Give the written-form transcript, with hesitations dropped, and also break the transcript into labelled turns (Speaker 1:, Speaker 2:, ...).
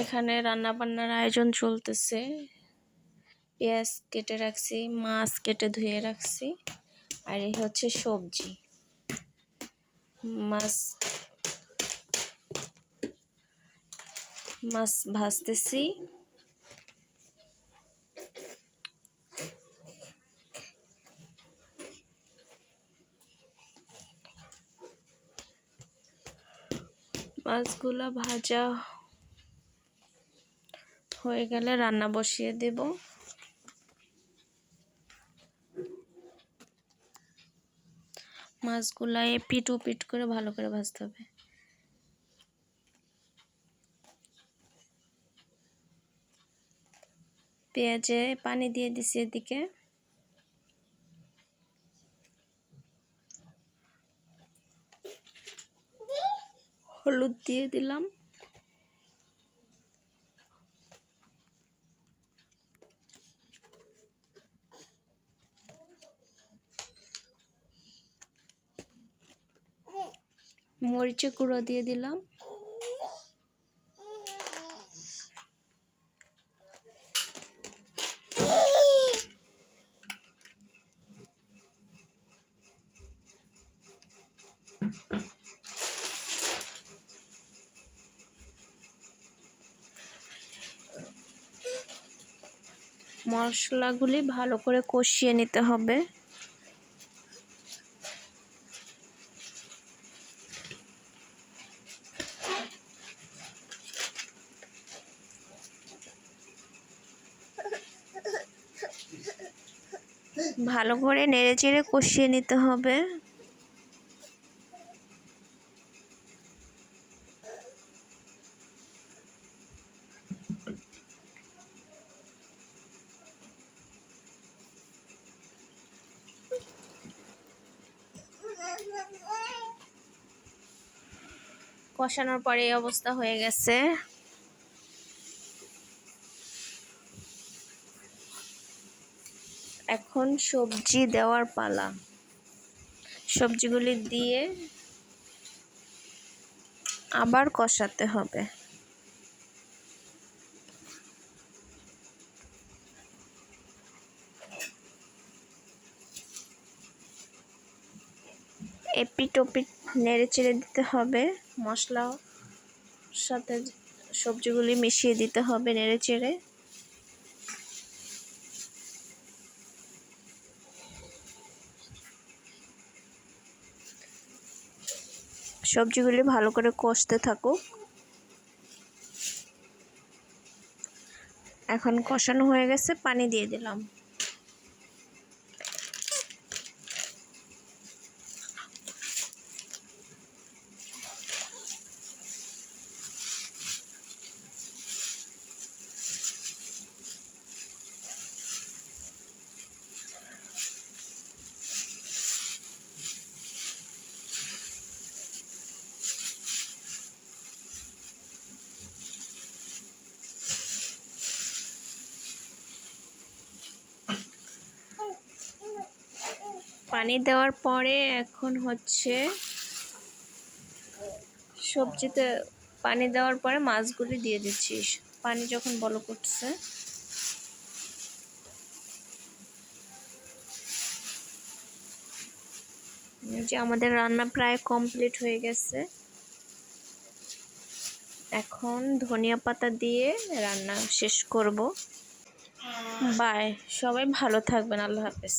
Speaker 1: এখানে রান্না বান্নার আয়োজন চলতেছে। পেঁয়াজ কেটে রাখছি, মাছ কেটে ধুয়ে রাখছি, আর এই হচ্ছে সবজি। মাছ ভাজতেছি। মাছগুলা ভাজা হয়ে গেলে রান্না বসিয়ে দেব। মাছগুলা এপিট ওপিট করে ভালো করে ভাজতে হবে। পেঁয়াজে পানি দিয়ে দিছি, এদিকে হলুদ দিয়ে দিলাম। মরিচের গুঁড়ো দিয়ে দিলাম। মশলাগুলি ভালো করে কষিয়ে নিতে হবে। ভালো করে নেড়েচেড়ে কষিয়ে নিতে হবে। কষানোর পরে এই অবস্থা হয়ে গেছে। এখন সবজি দেওয়ার পালা। সবজিগুলি দিয়ে আবার কষাতে হবে। এপিট ওপিট নেড়ে চেড়ে দিতে হবে। মশলার সাথে সবজিগুলি মিশিয়ে দিতে হবে নেড়ে চেড়ে। সবজিগুলি ভালো করে কষতে থাকুক। এখন কষানো হয়ে গেছে, পানি দিয়ে দিলাম। পানি দেওয়ার পরে এখন হচ্ছে সবজিতে পানি দেওয়ার পরে মাছগুলি দিয়ে দিচ্ছি। পানি যখন বলক উঠছে, যে আমাদের রান্না প্রায় কমপ্লিট হয়ে গেছে। এখন ধনিয়া পাতা দিয়ে রান্না শেষ করব। বাই, সবাই ভালো থাকবেন। আল্লাহ হাফেজ।